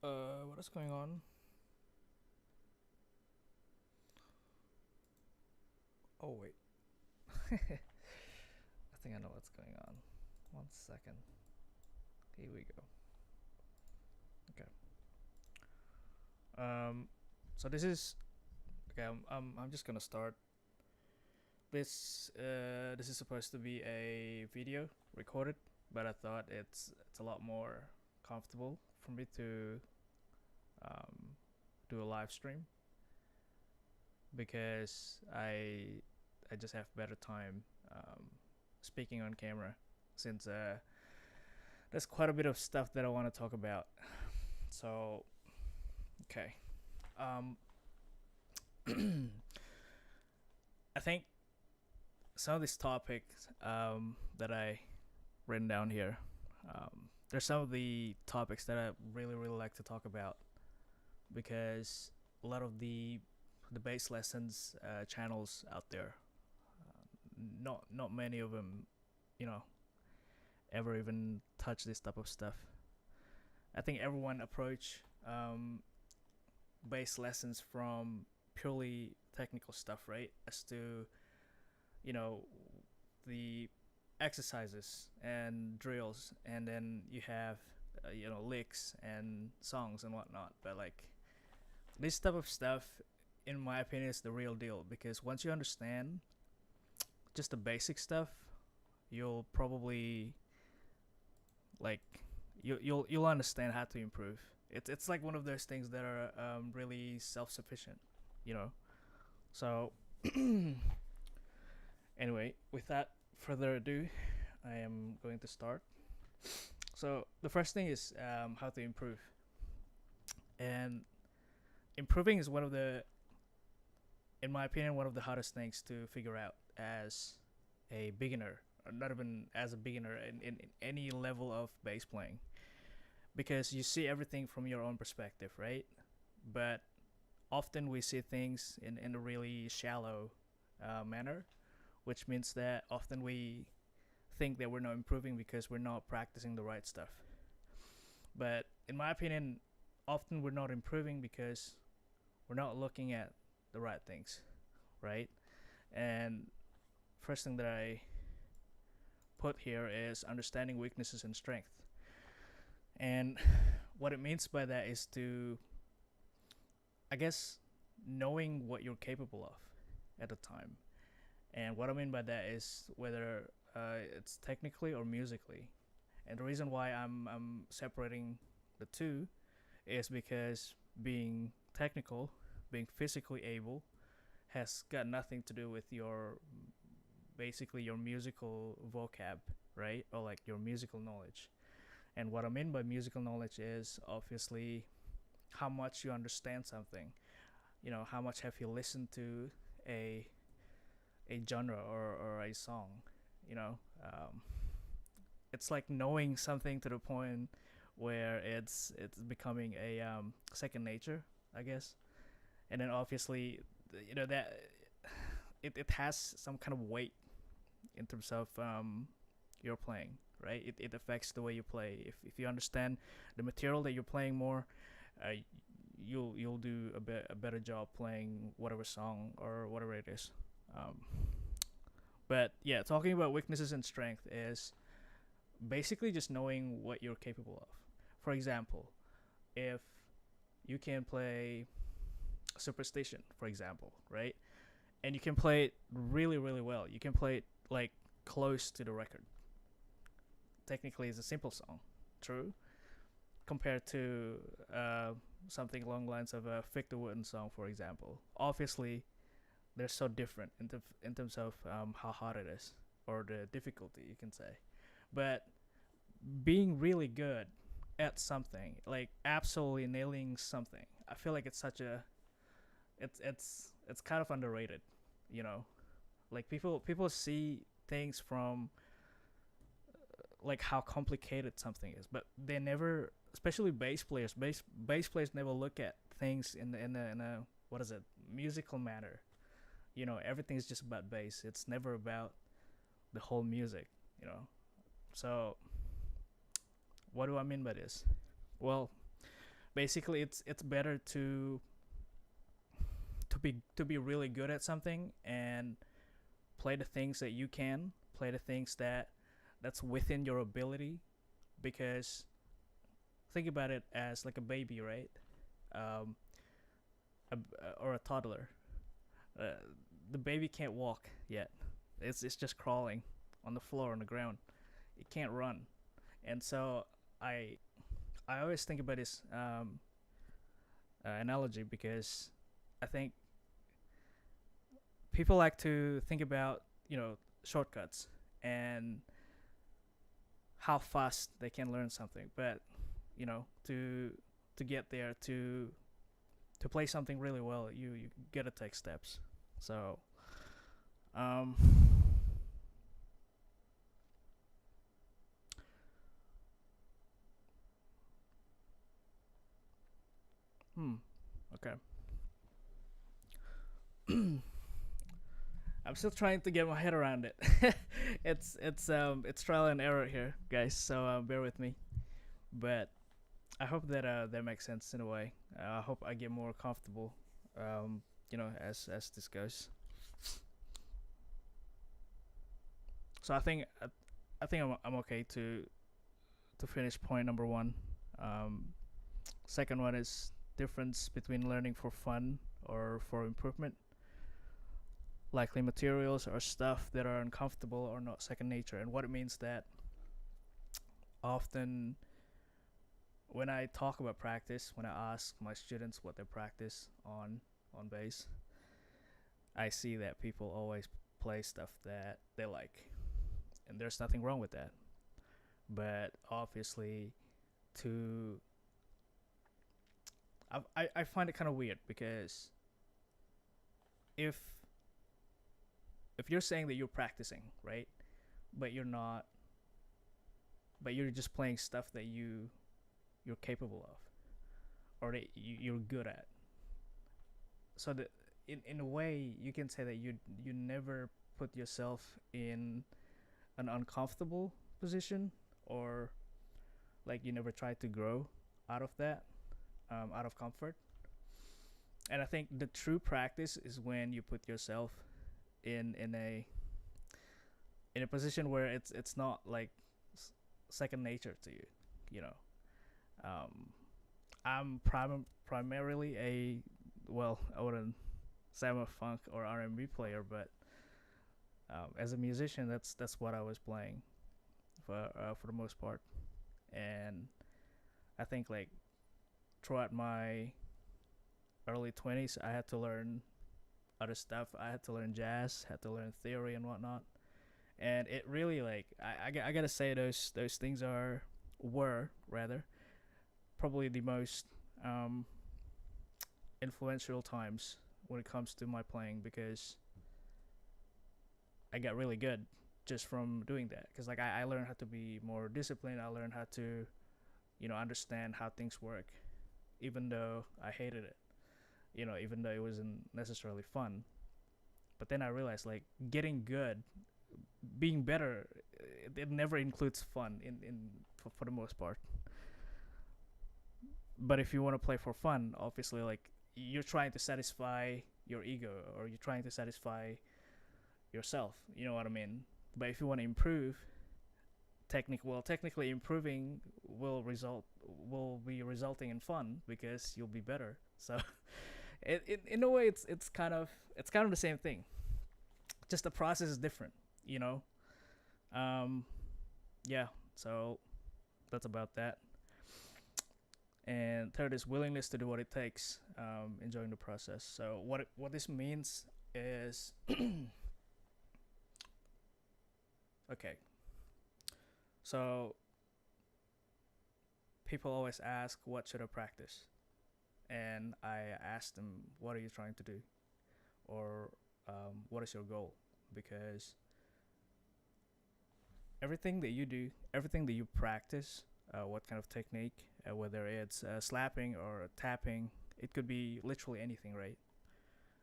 What is going on? Oh wait, I think I know what's going on. 1 second. Here we go. Okay. Um, so this is okay. I'm just gonna start. This is supposed to be a video recorded, but I thought it's a lot more comfortable for me to um, do a live stream because I just have better time speaking on camera since there's quite a bit of stuff that I want to talk about. So, okay. Um, I think some of these topics that I written down here, there's some of the topics that I really like to talk about because a lot of the bass lessons channels out there, not many of them, you know, ever even touch this type of stuff. I think everyone approach bass lessons from purely technical stuff, right? As to you know the exercises and drills, and then you have licks and songs and whatnot. But like this type of stuff, in my opinion, is the real deal because once you understand just the basic stuff, you'll probably like you'll understand how to improve. It's like one of those things that are really self sufficient, you know. So anyway, without further ado, I am going to start. So the first thing is how to improve, and improving is one of the, in my opinion, one of the hardest things to figure out as a beginner, or not even as a beginner in any level of bass playing, because you see everything from your own perspective, right? But often we see things in a really shallow manner, which means that often we think that we're not improving because we're not practicing the right stuff. But in my opinion, often we're not improving because we're not looking at the right things, right? And first thing that I put here is understanding weaknesses and strength. And what it means by that is to, I guess, knowing what you're capable of at the time. And what I mean by that is whether it's technically or musically. And the reason why I'm separating the two is because being technical, being physically able, has got nothing to do with your basically your musical vocab, right? Or like your musical knowledge. And what I mean by musical knowledge is obviously how much you understand something. You know, how much have you listened to a a genre or a song? You know, it's like knowing something to the point where it's becoming a second nature, I guess. And then obviously, that it has some kind of weight in terms of your playing, right? It affects the way you play. If you understand the material that you're playing more, uh, you'll do a better job playing whatever song or whatever it is. Um, but yeah, talking about weaknesses and strength is basically just knowing what you're capable of. For example, if you can play Superstition, for example, right? And you can play it really well. You can play it like close to the record. Technically, it's a simple song, true, compared to uh, something along the lines of a Victor Wooten song, for example. Obviously, they're so different in terms of how hard it is or the difficulty, you can say. But being really good at something, like absolutely nailing something, I feel like it's such a it's kind of underrated, you know. Like people see things from like how complicated something is, but they never, especially bass players never look at things in a what is it, musical manner. You know, everything's just about bass. It's never about the whole music, you know. So what do I mean by this? Well, basically it's better to be really good at something and play the things that you can, play the things that's within your ability, because think about it as like a baby, right? Um, or a toddler. Uh, the baby can't walk yet. It's just crawling on the floor on the ground. It can't run, and so I I always think about this analogy because I think people like to think about shortcuts and how fast they can learn something, but to get there to play something really well, you gotta take steps. So um, hmm, okay. I'm still trying to get my head around it. It's trial and error here, guys. So bear with me. But I hope that that makes sense in a way. I hope I get more comfortable, as this goes. So I think I'm okay to finish point number one. Um, Second one is difference between learning for fun or for improvement. Likely materials or stuff that are uncomfortable or not second nature, and what it means that often when I talk about practice, when I ask my students what they practice on bass, I see that people always play stuff that they like, and there's nothing wrong with that. But obviously, to I find it kind of weird because if if you're saying that you're practicing, right, but you're not, but you're just playing stuff that you're capable of or that you're good at, so that in a way you can say that you never put yourself in an uncomfortable position, or like you never try to grow out of that, out of comfort. And I think the true practice is when you put yourself in a position where it's not like second nature to you. You know, um, I'm primarily a, well, I wouldn't say I'm a funk or R&B player, but as a musician, that's what I was playing for the most part. And I think like throughout my early 20s, I had to learn other stuff. I had to learn jazz, had to learn theory and whatnot. And it really like I gotta say those things were rather probably the most um, influential times when it comes to my playing, because I got really good just from doing that. Because like I learned how to be more disciplined. I learned how to understand how things work, even though I hated it. Even though it wasn't necessarily fun. But then I realized like getting good, being better, it never includes fun for the most part. But if you want to play for fun, obviously like you're trying to satisfy your ego, or you're trying to satisfy yourself. You know what I mean? But if you want to improve, technically improving will be resulting in fun because you'll be better. So in a way it's kind of the same thing. Just the process is different, you know. Um, yeah. So that's about that. And third is willingness to do what it takes, enjoying the process. So what this means is okay. So people always ask, what should I practice? And I ask them, what are you trying to do? Or what is your goal? Because everything that you do, everything that you practice, what kind of technique, whether it's slapping or tapping, it could be literally anything, right?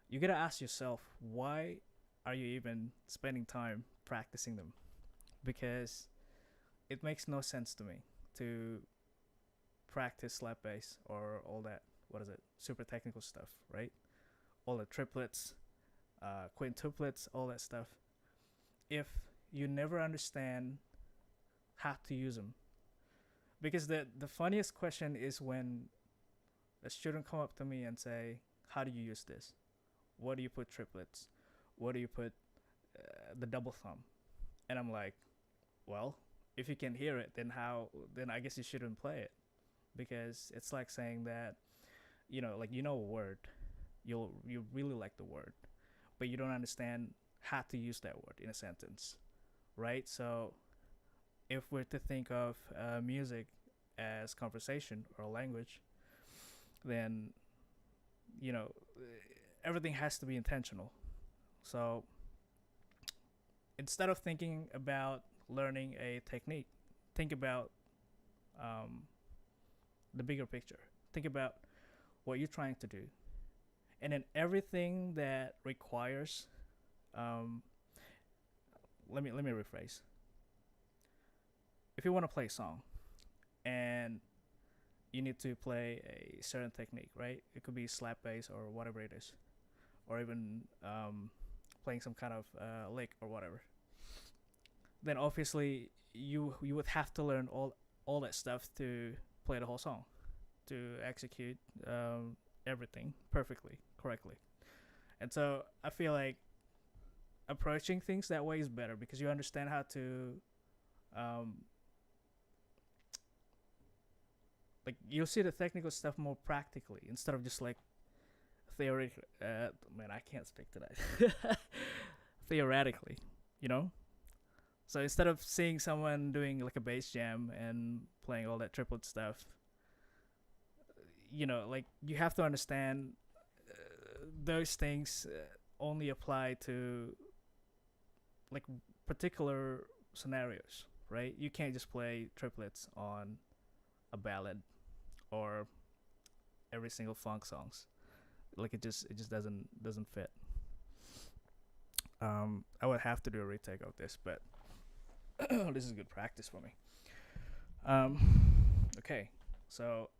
You gotta ask yourself, why are you even spending time practicing them? Because it makes no sense to me to practice slap bass or all that, what is it, super technical stuff, right? All the triplets, quintuplets, all that stuff. If you never understand how to use them, because the funniest question is when a student come up to me and say, "How do you use this? What do you put triplets? What do you put the double thumb?" And I'm like, "Well, if you can hear it, then how? Then I guess you shouldn't play it, because it's like saying that, like a word, you really like the word, but you don't understand how to use that word in a sentence, right? So if we're to think of music as conversation or language, then you know everything has to be intentional. So instead of thinking about learning a technique, think about um, the bigger picture. Think about what you're trying to do, and then everything that requires. Um, let me rephrase. If you want to play a song, and you need to play a certain technique, right? It could be slap bass or whatever it is, or even playing some kind of lick or whatever. Then obviously you would have to learn all that stuff to play the whole song, to execute everything perfectly, correctly. And so I feel like approaching things that way is better, because you understand how to um, like you'll see the technical stuff more practically instead of just like theoretically. Man, I can't speak to that. Theoretically, you know. So instead of seeing someone doing like a bass jam and playing all that triplet stuff, like you have to understand those things only apply to like particular scenarios, right? You can't just play triplets on a ballad or every single funk songs. Like it just doesn't fit. I would have to do a retake of this, but this is good practice for me. Okay, so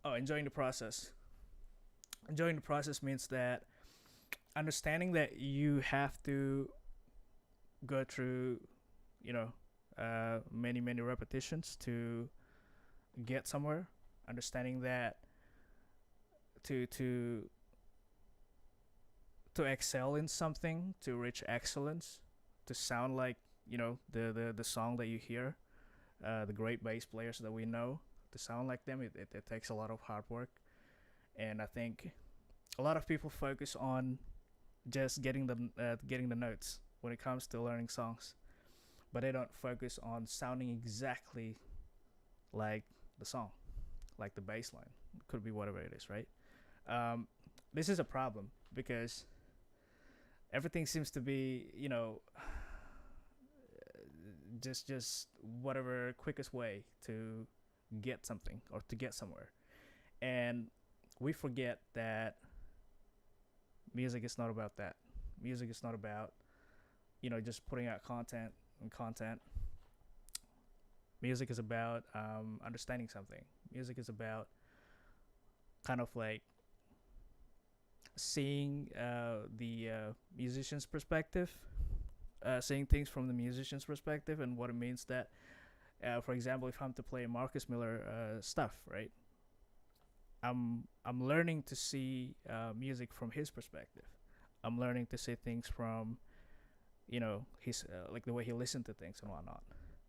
enjoying the process. Enjoying the process means that understanding that you have to go through, many repetitions to get somewhere. Understanding that to excel in something, to reach excellence, to sound like the song that you hear, the great bass players that we know, to sound like them, it takes a lot of hard work. And I think a lot of people focus on just getting the notes when it comes to learning songs, but they don't focus on sounding exactly like the song, like the bass line. It could be whatever it is, right? This is a problem because everything seems to be, just whatever quickest way to get something or to get somewhere. And we forget that music is not about that. Music is not about, just putting out content and content. Music is about understanding something. Music is about kind of like seeing the musician's perspective, seeing things from the musician's perspective, and what it means that, for example, if I'm to play Marcus Miller stuff, right? I'm learning to see music from his perspective. I'm learning to see things from, his like the way he listened to things and whatnot.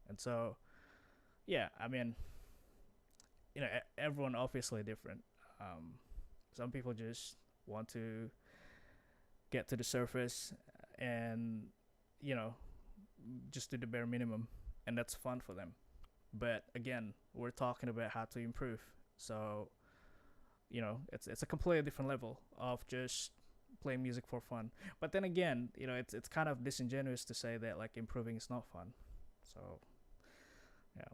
And so, yeah, I mean, everyone obviously different. Some people just want to get to the surface and just do the bare minimum, and that's fun for them. But again, we're talking about how to improve. So it's a completely different level of just playing music for fun. But then again, it's kind of disingenuous to say that like improving is not fun. So yeah.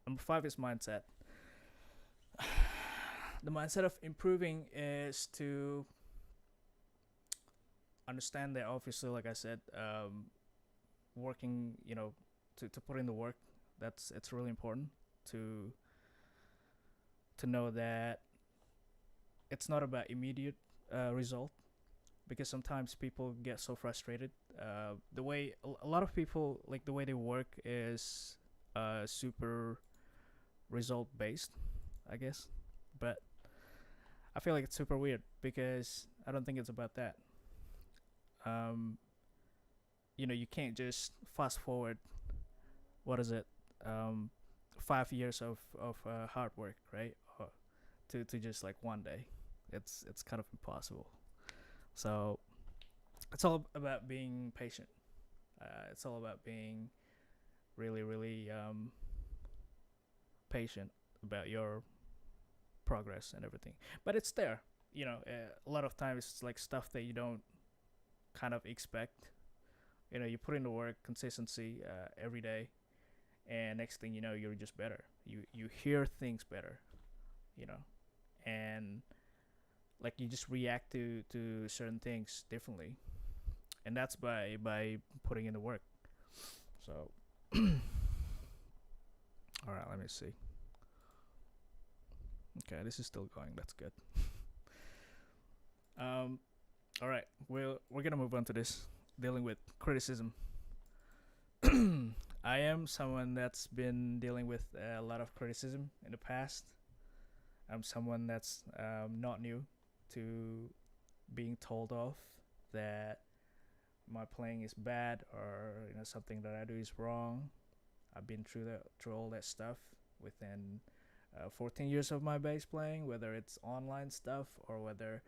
Number 5 is mindset. The mindset of improving is to understand that obviously, like I said, working, to put in the work, it's really important to know that it's not about immediate result, because sometimes people get so frustrated. The way a lot of people, like, the way they work is super result based, I guess. But I feel like it's super weird because I don't think it's about that. Um, you can't just fast forward. What is it? Um, 5 years of hard work, right? To just like one day. It's kind of impossible. So it's all about being patient. It's all about being really, really patient about your progress and everything. But it's there. A lot of times it's like stuff that you don't kind of expect. You put in the work, consistency every day, and next thing you know, you're just better. You hear things better, you know, and like you just react to certain things differently, and that's by putting in the work. So, all right, let me see. Okay, this is still going. That's good. um, all right, we're gonna move on to this, dealing with criticism. I am someone that's been dealing with a lot of criticism in the past. I'm someone that's not new to being told off that my playing is bad, or something that I do is wrong. I've been through all that stuff within 14 years of my bass playing, whether it's online stuff or whether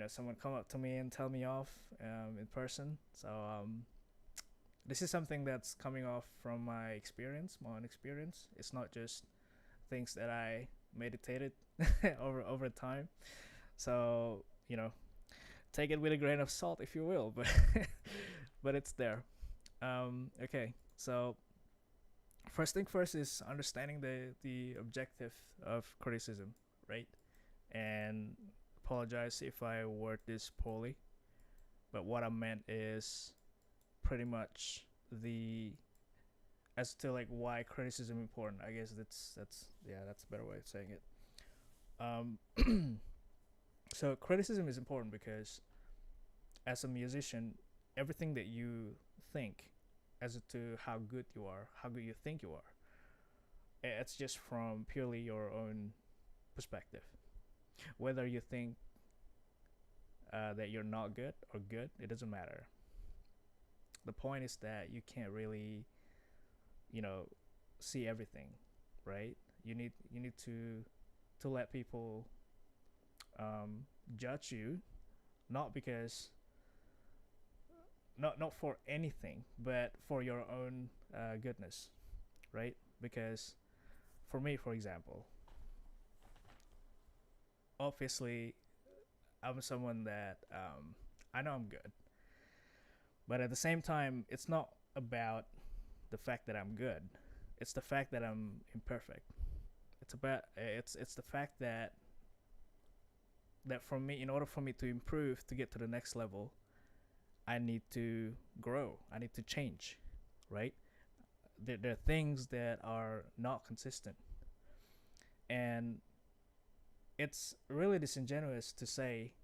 someone come up to me and tell me off in person. So this is something that's coming off from my own experience. It's not just things that I meditated over time. So take it with a grain of salt, if you will, but but it's there. Okay, so first thing first is understanding the objective of criticism, right? And apologize if I word this poorly, but what I meant is pretty much the as to like why criticism important. I guess that's a better way of saying it. So criticism is important because as a musician, everything that you think as to how good you are, how good you think you are, it's just from purely your own perspective. Whether you think that you're not good or good, it doesn't matter. The point is that you can't really, you know, see everything, right? You need to let people judge you, not because not for anything, but for your own goodness, right? Because for me, for example, obviously, I'm someone that I know I'm good, but at the same time, it's not about the fact that I'm good. It's the fact that I'm imperfect. It's the fact that for me, in order for me to improve, to get to the next level, I need to grow. I need to change, right? There are things that are not consistent, and it's really disingenuous to say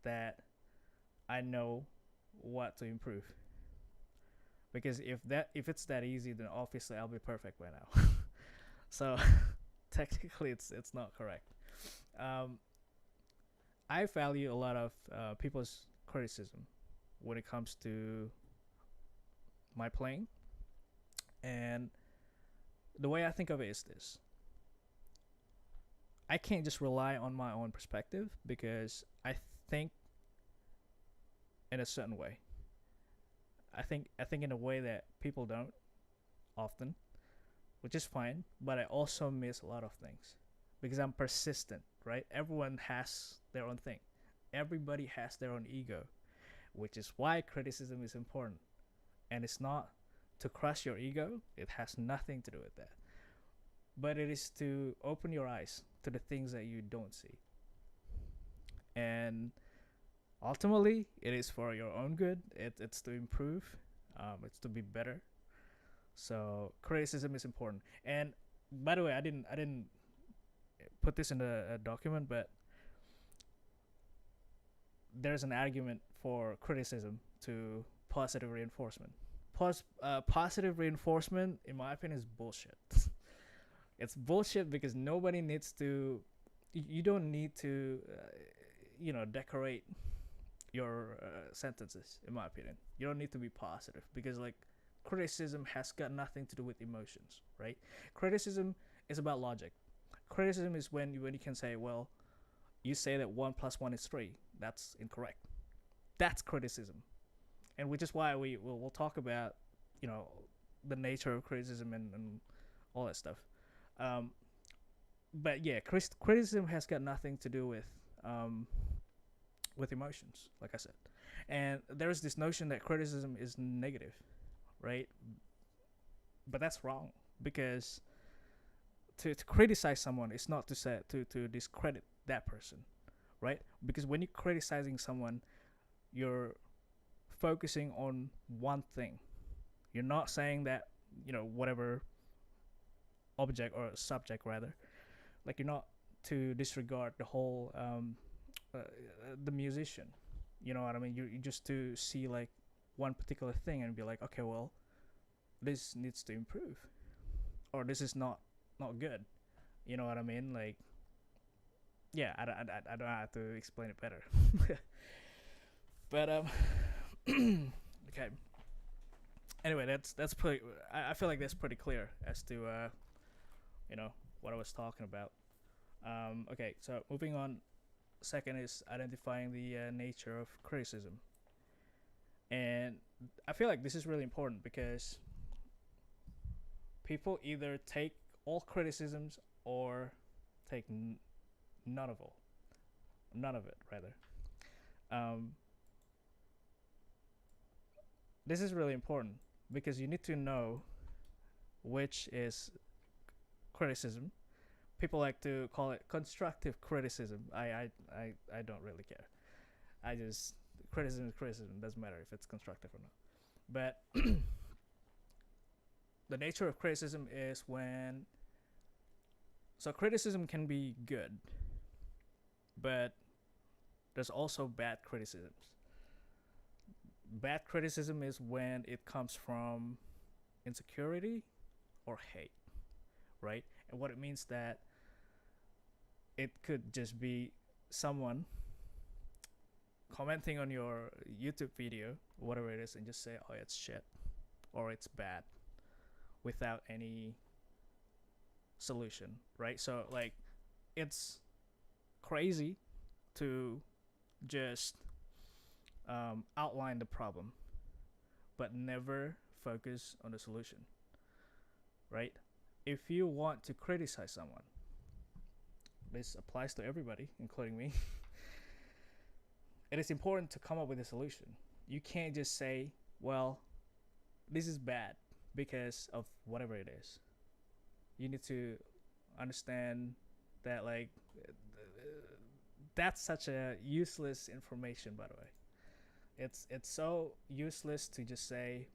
that I know what to improve, because if it's that easy, then obviously I'll be perfect by now. So technically, it's not correct. Um, I value a lot of people's criticism when it comes to my playing, and the way I think of it is this: I can't just rely on my own perspective because I think in a certain way. I think in a way that people don't often, which is fine. But I also miss a lot of things because I'm persistent, right? Everyone has their own thing. Everybody has their own ego, which is why criticism is important. And it's not to crush your ego. It has nothing to do with that. But it is to open your eyes to the things that you don't see. And ultimately, it is for your own good. It's to improve. It's to be better. So criticism is important. And By the way, I didn't put this in a document, but there's an argument for criticism to positive reinforcement. Positive reinforcement, in my opinion, is bullshit. It's bullshit because nobody needs to. You don't need to, decorate your sentences. In my opinion, you don't need to be positive because like criticism has got nothing to do with emotions, right? Criticism is about logic. Criticism is when you can say, well, you say that 1 plus 1 is 3. That's incorrect. That's criticism, and which is why we'll talk about, you know, the nature of criticism and all that stuff. Um, but yeah, criticism has got nothing to do um, with emotions, like I said. And there's this notion that criticism is negative, right? But that's wrong because to criticize someone is not to say to discredit that person, right? Because when you're criticizing someone, you're focusing on one thing. You're not saying that, whatever object or subject rather, like you're not to disregard the whole the musician. You know what I mean? You just to see like one particular thing and be like, okay, well, this needs to improve, or this is not good. You know what I mean? Like, yeah, I don't have to explain it better. But okay. Anyway, that's pretty. I feel like that's pretty clear as to what I was talking about. Okay, so moving on. Second is identifying the nature of criticism, and I feel like this is really important because people either take all criticisms or take none of all, none of it rather. Um, this is really important because you need to know which is criticism. People like to call it constructive criticism. I don't really care. I just criticism is criticism. Doesn't matter if it's constructive or not. But the nature of criticism is when so criticism can be good, but there's also bad criticisms. Bad criticism is when it comes from insecurity or hate, right? And what it means that it could just be someone commenting on your YouTube video, whatever it is, and just say, "Oh, it's shit," or "It's bad," without any solution, right? So like, it's crazy to just outline the problem, but never focus on the solution, right? If you want to criticize someone, this applies to everybody, including me. It is important to come up with a solution. You can't just say, well, this is bad because of whatever it is. You need to understand that, like, that's such a useless information, by the way. It's so useless to just say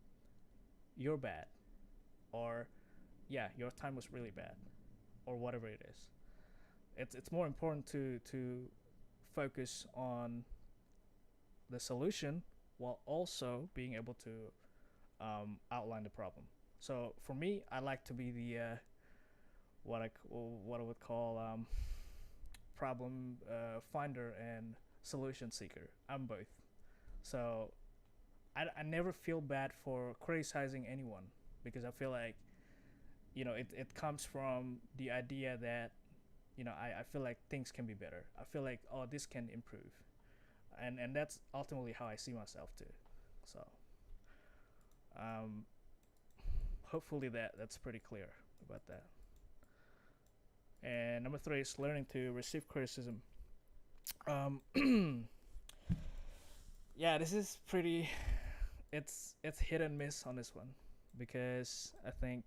you're bad, or yeah, your time was really bad, or whatever it is. It's more important to focus on the solution while also being able to outline the problem. So for me, I like to be the what I would call problem finder and solution seeker. I'm both. So I never feel bad for criticizing anyone because I feel like it comes from the idea that I feel like things can be better. I feel like, oh, this can improve, and that's ultimately how I see myself too. So um, hopefully that's pretty clear about that. And number three is learning to receive criticism. Um, yeah, this is pretty. It's hit and miss on this one because I think,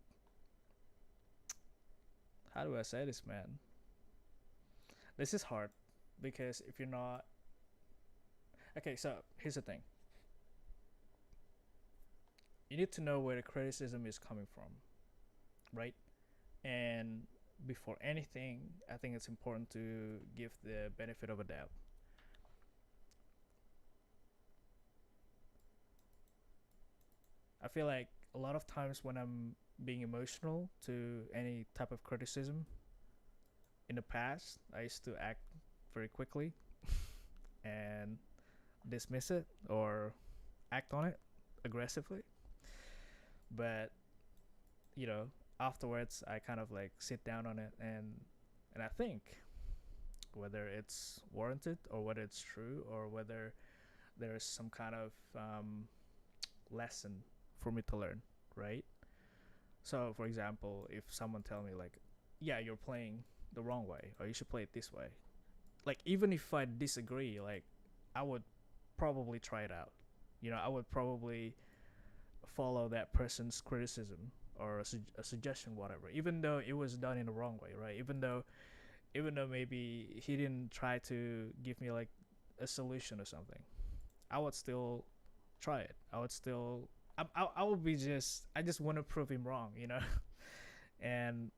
how do I say this, man? This is hard because if you're not okay, so here's the thing. You need to know where the criticism is coming from, right? And before anything, I think it's important to give the benefit of a doubt. I feel like a lot of times when I'm being emotional to any type of criticism in the past, I used to act very quickly and dismiss it or act on it aggressively. But, you know, afterwards I kind of like sit down on it and I think whether it's warranted or whether it's true or whether there's some kind of lesson for me to learn, right? So, for example, if someone tell me like, "Yeah, you're playing the wrong way, or you should play it this way," like even if I disagree, like I would probably try it out. I would probably follow that person's criticism or a suggestion, whatever, even though it was done in the wrong way, right? Even though maybe he didn't try to give me like a solution or something, I would still try it. I would still. I would be just. I just want to prove him wrong. And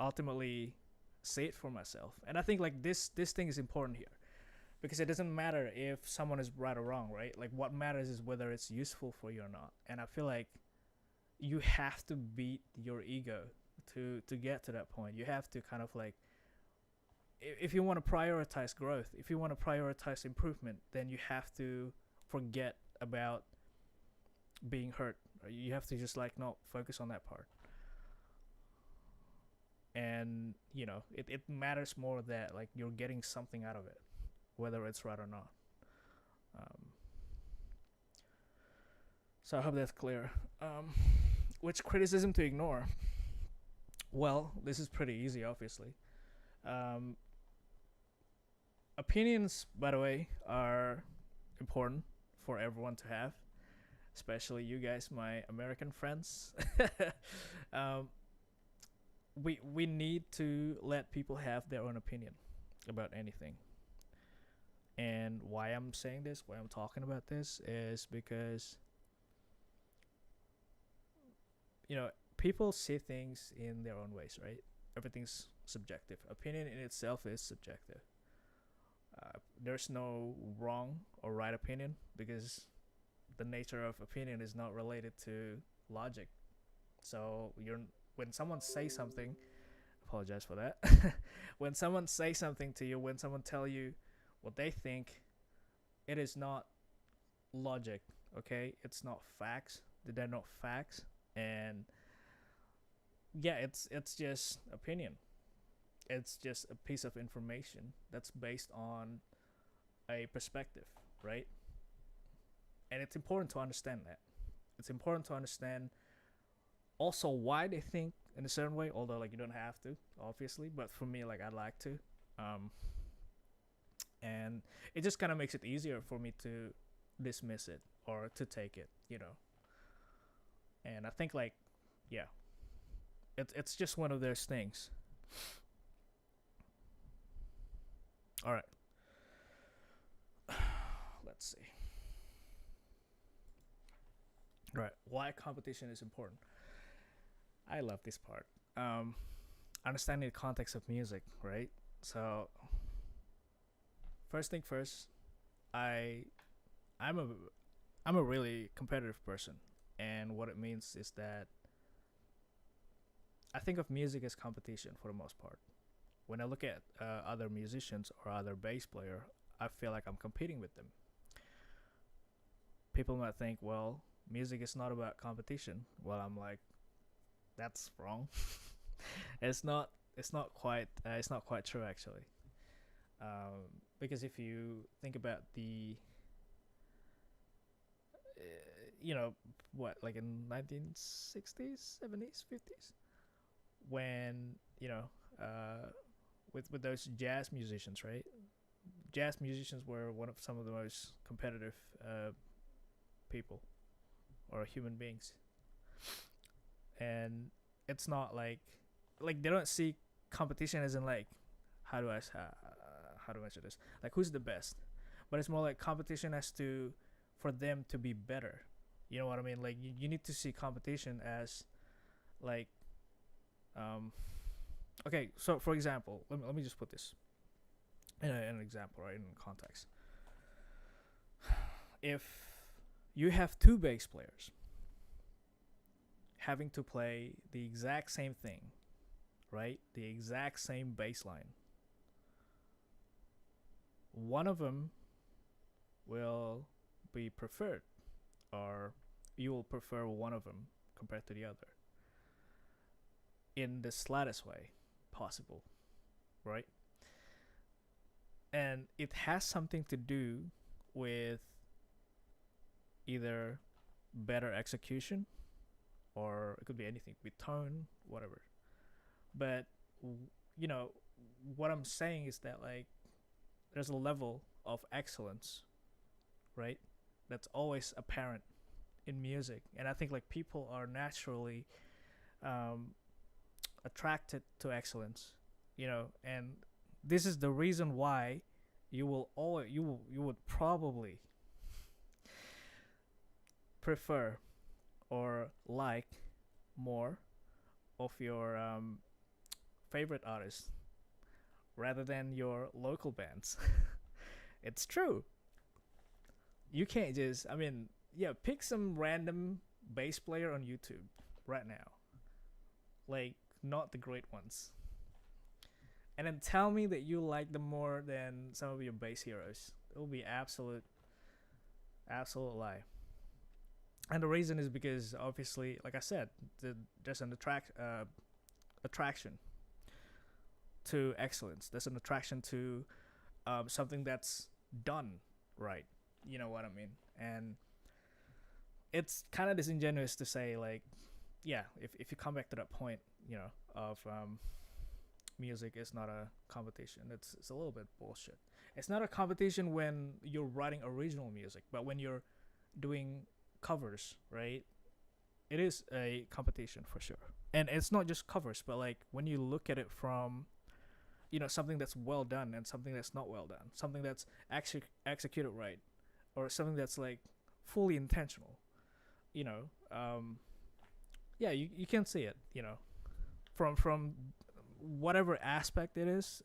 ultimately say it for myself. And I think like this thing is important here because it doesn't matter if someone is right or wrong, right? Like what matters is whether it's useful for you or not. And I feel like you have to beat your ego to get to that point. You have to kind of like if you want to prioritize growth, if you want to prioritize improvement, then you have to forget about being hurt. You have to just like not focus on that part. And it matters more that like you're getting something out of it, whether it's right or not. um, so I hope that's clear. Which criticism to ignore? Well, this is pretty easy, obviously. um, Opinions, by the way, are important for everyone to have, especially you guys, my American friends. um, we need to let people have their own opinion about anything. And why I'm saying this, why I'm talking about this, is because people see things in their own ways, right? Everything's subjective. Opinion in itself is subjective. There's no wrong or right opinion because the nature of opinion is not related to logic. So when someone says something, apologize for that. When someone says something to you, when someone tell you what they think, it is not logic. Okay, it's not facts. They're not facts, and yeah, it's just opinion. It's just a piece of information that's based on a perspective, right? And it's important to understand that. It's important to understand also why they think in a certain way, although like you don't have to, obviously, but for me, like I'd like to. um and it just kind of makes it easier for me to dismiss it or to take it. And I think like, yeah, it's just one of those things. All right, let's see. All right, why competition is important. I love this part. Understanding the context of music, right? So first thing first, I I'm a I'm a really competitive person, and what it means is that I think of music as competition for the most part. When I look at other musicians or other bass player, I feel like I'm competing with them. People might think, well, music is not about competition. Well, I'm like, that's wrong. it's not. It's not quite. It's not quite true actually. Because if you think about the, you know, what like in 1960s, 70s, 50s, when with those jazz musicians, right? Jazz musicians were one of some of the most competitive people or human beings, and it's not like they don't see competition as in like how do I how do I answer this, like who's the best, but it's more like competition as to for them to be better. You know what I mean? Like you need to see competition as like Um, okay, so for example, let me just put this in an example, right, in context. If you have two bass players having to play the exact same thing, right, the exact same bass line, one of them will be preferred, or you will prefer one of them compared to the other in the slightest way possible, right? And it has something to do with either better execution, or it could be anything with tone, whatever. But you know, what I'm saying is that, like, there's a level of excellence, right? That's always apparent in music, and I think like people are naturally um, attracted to excellence, and this is the reason why you would probably prefer or like more of your favorite artists rather than your local bands. It's true. You can't just, I mean, yeah, pick some random bass player on YouTube right now, like not the great ones, and then tell me that you like them more than some of your bass heroes. It will be absolute lie. And the reason is because obviously, like I said, there's an attraction to excellence. There's an attraction to something that's done right. You know what I mean? And it's kind of disingenuous to say, like, yeah, if you come back to that point, of music is not a competition. It's a little bit bullshit. It's not a competition when you're writing original music, but when you're doing covers, right? It is a competition for sure. And it's not just covers, but like when you look at it from something that's well done and something that's not well done, something that's actually executed right, or something that's like fully intentional, you know, yeah, you can see it, from whatever aspect it is.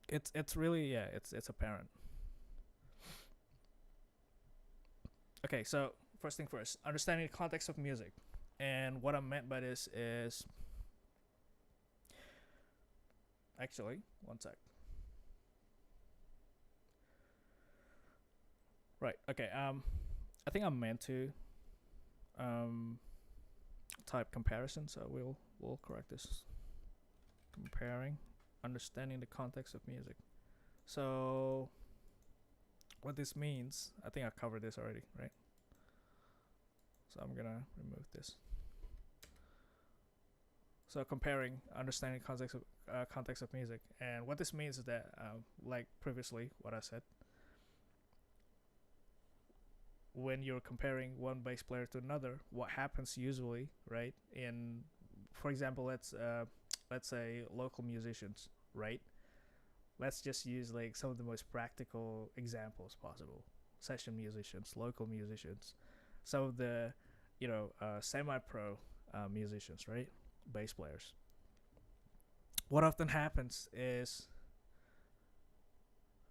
It's really, yeah, it's apparent. Okay, so first thing first, understanding the context of music, and what I meant by this is actually one sec. Right. Okay. I think I'm meant to um type comparison, so we'll correct this. Comparing, understanding the context of music. So what this means, I think I covered this already, right? So I'm gonna remove this. So comparing, understanding context of music, and what this means is that, like previously, what I said, when you're comparing one bass player to another, what happens usually, right? In, for example, let's say local musicians, right? Let's just use like some of the most practical examples possible. Session musicians, local musicians, some of the, semi-pro musicians, right? Bass players. What often happens is,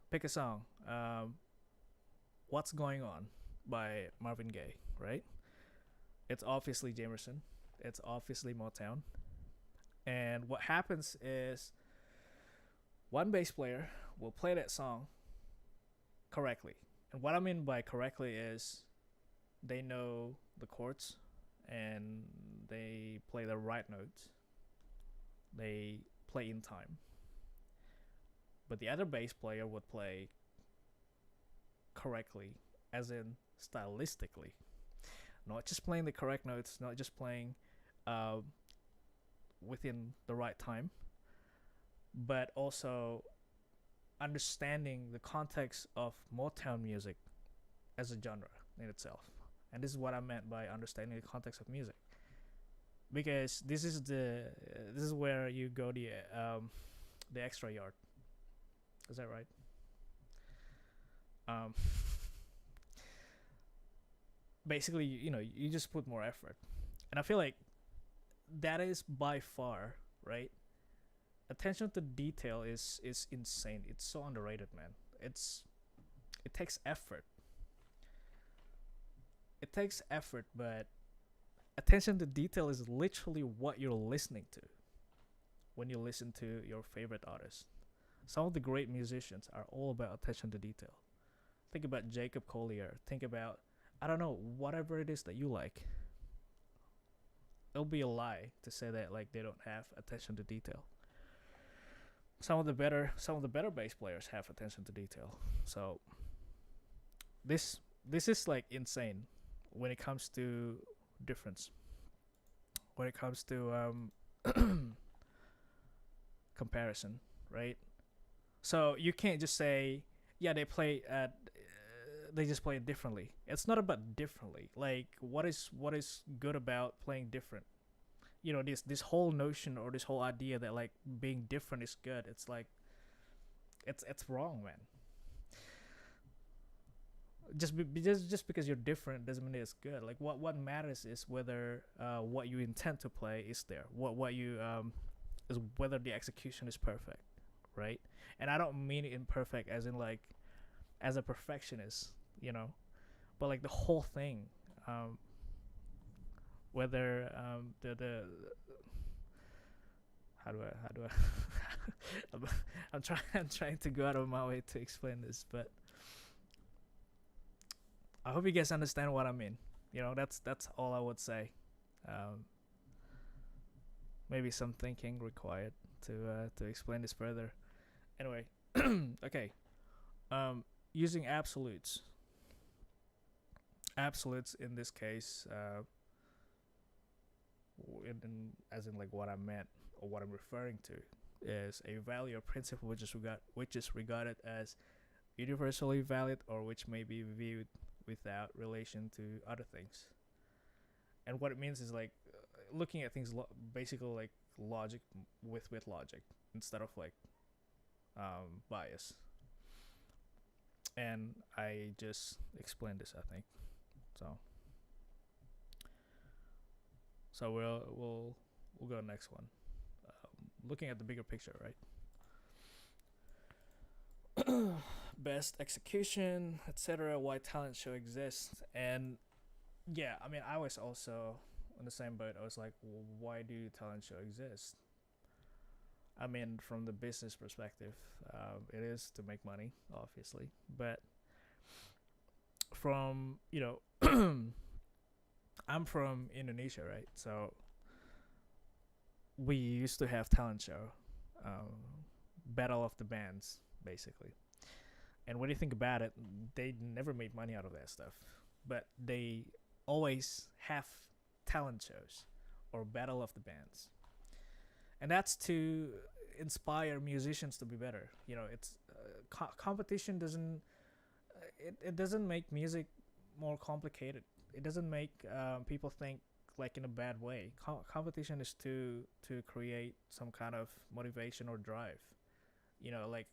pick a song. What's Going On by Marvin Gaye, right? It's obviously Jamerson. It's obviously Motown. And what happens is one bass player will play that song correctly. And what I mean by correctly is they know the chords and they play the right notes. They play in time. But the other bass player would play correctly, as in stylistically. Not just playing the correct notes, not just playing uh, within the right time, but also understanding the context of Motown music as a genre in itself. And this is what I meant by understanding the context of music, because this is where you go the extra yard. Is that right? Um, Basically, you just put more effort, and I feel like that is by far, right? Attention to detail is insane. It's so underrated, man. It takes effort. It takes effort, but attention to detail is literally what you're listening to when you listen to your favorite artist. Some of the great musicians are all about attention to detail. Think about Jacob Collier. Think about, I don't know, whatever it is that you like. It'll be a lie to say that like they don't have attention to detail. Some of the better bass players have attention to detail. So this is like insane when it comes to difference. When it comes to comparison, right? So you can't just say, yeah, they just play it differently. It's not about differently. Like what is good about playing different? This whole notion or this whole idea that like being different is good. It's like it's wrong, man. Just because you're different doesn't mean it's good. Like what matters is whether what you intend to play is there. What you is whether the execution is perfect, right? And I don't mean imperfect as in like as a perfectionist, but like the whole thing. Whether the how do I I'm, I'm trying to go out of my way to explain this, but I hope you guys understand what I mean. That's all I would say. Um, Maybe some thinking required to explain this further. Anyway, okay. Using absolutes. Absolutes in this case, as in like what I meant or what I'm referring to, is a value or principle which is regarded as universally valid or which may be viewed without relation to other things. And what it means is like looking at things basically like logic with logic instead of like bias. And I just explained this, I think. So we'll go next one. Looking at the bigger picture, right? Best execution, etc. Why talent show exists, and yeah, I mean, I was also on the same boat. I was like, well, why do talent show exist? I mean, from the business perspective, it is to make money, obviously, but from I'm from Indonesia, right? So we used to have talent show, battle of the bands, basically. And when you think about it, they never made money out of that stuff, but they always have talent shows or battle of the bands, and that's to inspire musicians to be better. It's competition doesn't it doesn't make music more complicated. It doesn't make people think like in a bad way. Competition is to create some kind of motivation or drive. Like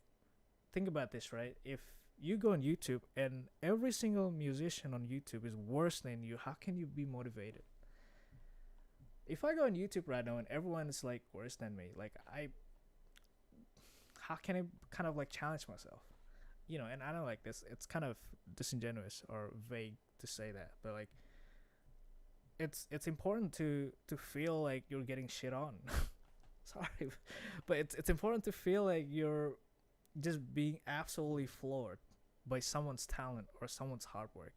think about this, right? If you go on YouTube and every single musician on YouTube is worse than you, how can you be motivated? If I go on YouTube right now and everyone is like worse than me, like how can I kind of like challenge myself? And I don't like this. It's kind of disingenuous or vague to say that, but like it's important to feel like you're getting shit on. Sorry, but it's important to feel like you're just being absolutely floored by someone's talent or someone's hard work.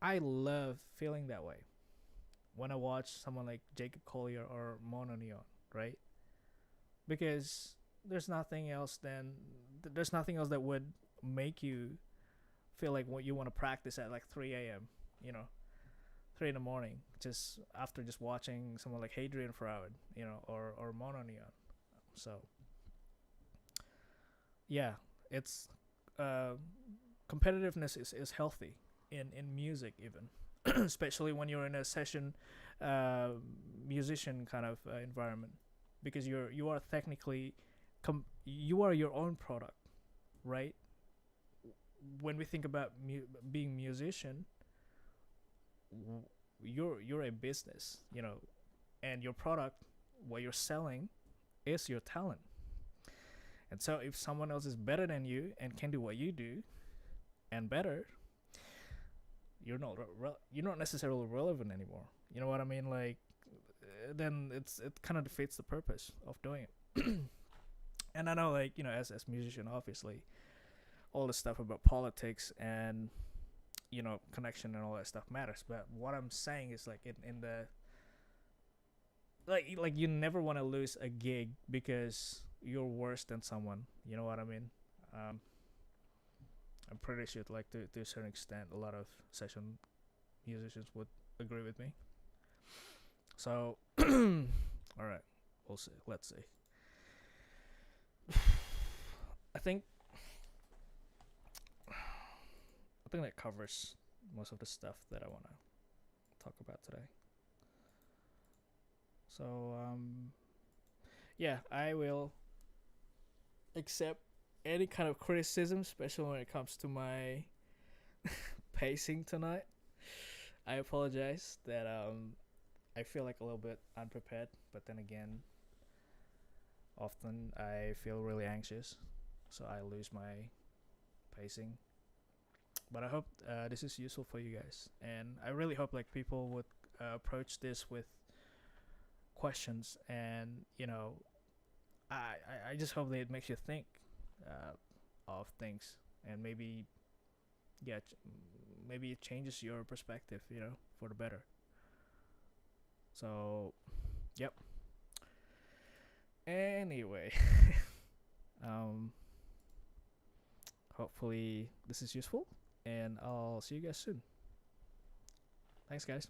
I love feeling that way when I watch someone like Jacob Collier or Mono Neon, right? Because there's nothing else that would make you feel like what you want to practice at like 3 a.m. 3 in the morning, just after just watching someone like Hadrian Froud, or Mono Neon. So yeah, it's competitiveness is healthy in music even, especially when you're in a session musician kind of environment, because you are technically you are your own product, right? When we think about being musician, you're a business. and your product, what you're selling, is your talent. And so if someone else is better than you and can do what you do and better, you're not necessarily relevant anymore. You know what I mean? Like, then it kind of defeats the purpose of doing it. And I know, like, as musician, obviously, all the stuff about politics and connection and all that stuff matters. But what I'm saying is, like, in the like you never want to lose a gig because you're worse than someone. You know what I mean? I'm pretty sure, like, to a certain extent, a lot of session musicians would agree with me. So, all right, we'll see. Let's see. I think that covers most of the stuff that I want to talk about today. So, yeah, I will accept any kind of criticism, especially when it comes to my pacing tonight. I apologize that I feel like a little bit unprepared, but then again, often I feel really anxious, so I lose my pacing. But I hope this is useful for you guys, and I really hope, like, people would approach this with questions, and I just hope that it makes you think of things, and maybe, yeah, maybe it changes your perspective, for the better. So, yep. Anyway, um, hopefully this is useful, and I'll see you guys soon. Thanks, guys.